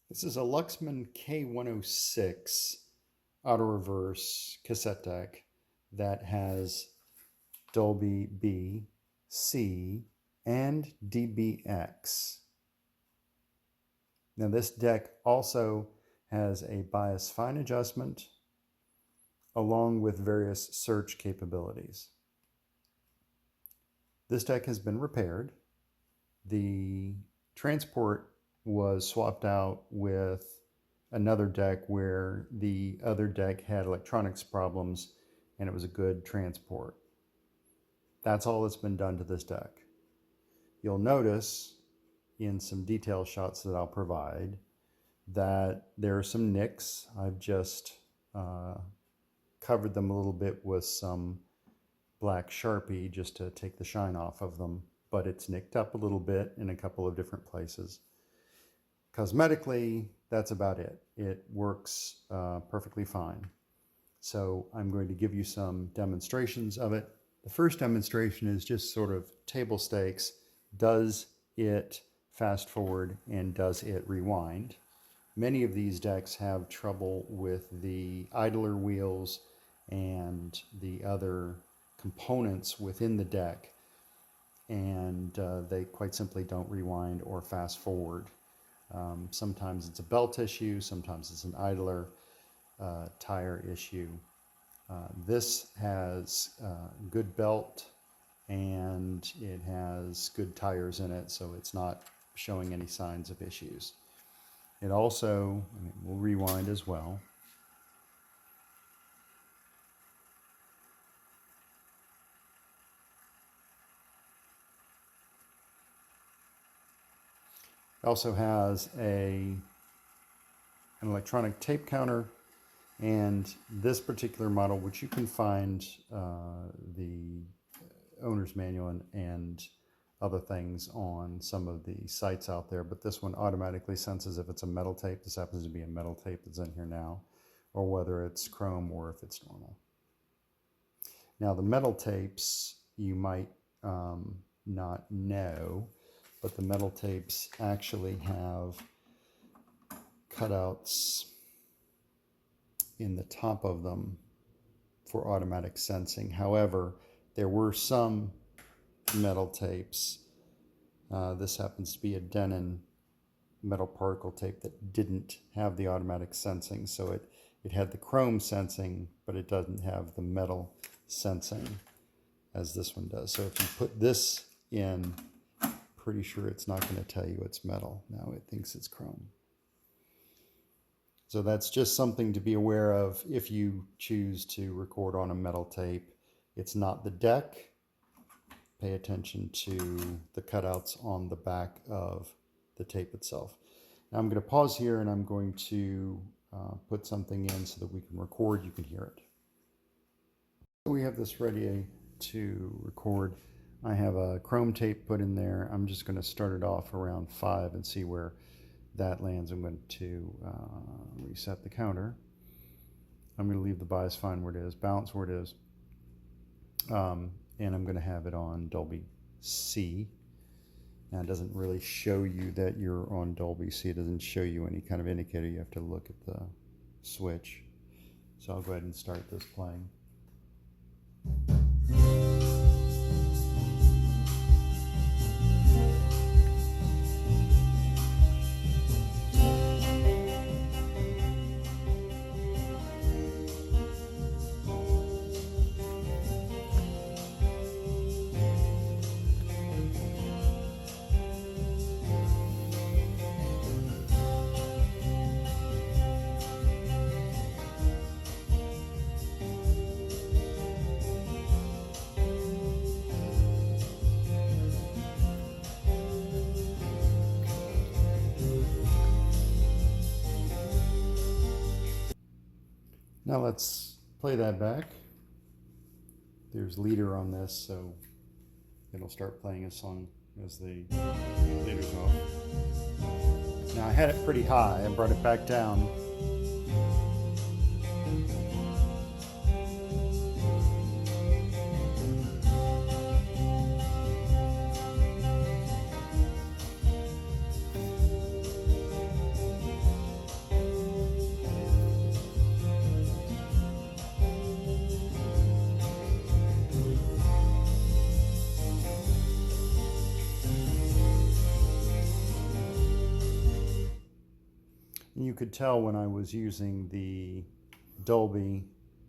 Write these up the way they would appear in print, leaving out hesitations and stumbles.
This is a Luxman K-106 auto reverse cassette deck that has Dolby B, C, and DBX. Now this deck also has a bias fine adjustment along with various search capabilities. This deck has been repaired. The transport was swapped out with another deck where the other deck had electronics problems and it was a good transport. That's all that's been done to this deck. You'll notice in some detail shots that I'll provide that there are some nicks. I've just covered them a little bit with some black Sharpie just to take the shine off of them, but it's nicked up a little bit in a couple of different places. Cosmetically, that's about it. It works perfectly fine. So I'm going to give you some demonstrations of it. The first demonstration is just sort of table stakes. Does it fast forward and does it rewind? Many of these decks have trouble with the idler wheels and the other components within the deck, and they quite simply don't rewind or fast forward. Sometimes it's a belt issue, sometimes it's an idler tire issue. This has good belt and it has good tires in it, so it's not showing any signs of issues. It also will rewind as well. It also has an electronic tape counter, and this particular model, which you can find the owner's manual and other things on some of the sites out there, but this one automatically senses if it's a metal tape. This happens to be a metal tape that's in here now, or whether it's chrome or if it's normal. Now the metal tapes you might not know, but the metal tapes actually have cutouts in the top of them for automatic sensing. However, there were some metal tapes. This happens to be a Denon metal particle tape that didn't have the automatic sensing. So it had the chrome sensing, but it doesn't have the metal sensing as this one does. So if you put this in, pretty sure it's not going to tell you it's metal. Now it thinks it's chrome. So that's just something to be aware of if you choose to record on a metal tape. It's not the deck. Pay attention to the cutouts on the back of the tape itself. Now I'm going to pause here and I'm going to put something in so that we can record. You can hear it. So we have this ready to record. I have a chrome tape put in there. I'm just going to start it off around 5 and see where that lands. I'm going to reset the counter. I'm going to leave the bias fine where it is, balance where it is, and I'm going to have it on Dolby C. Now it doesn't really show you that you're on Dolby C. It doesn't show you any kind of indicator. You have to look at the switch. So I'll go ahead and start this playing. Now let's play that back. There's leader on this, so it'll start playing a song as the leader's off. Now I had it pretty high, I brought it back down. You could tell when I was using the Dolby,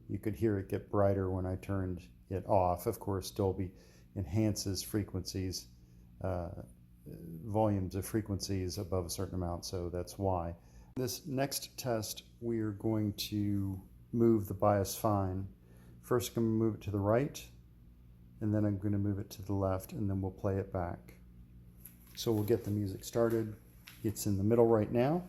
you could hear it get brighter when I turned it off. Of course, Dolby enhances frequencies, volumes of frequencies above a certain amount, so that's why. This next test, we're going to move the bias fine. First, I'm going to move it to the right, and then I'm going to move it to the left, and then we'll play it back. So we'll get the music started. It's in the middle right now.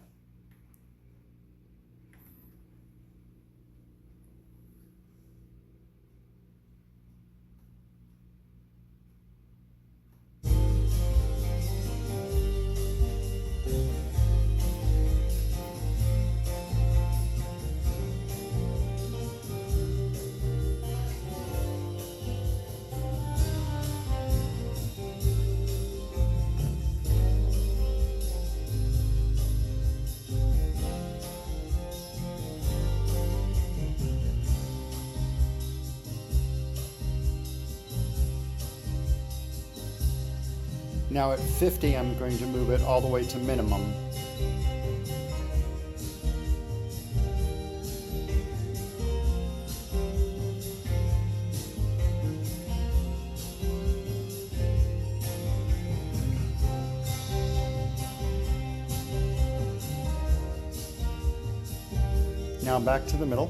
Now at 50, I'm going to move it all the way to minimum. Now back to the middle.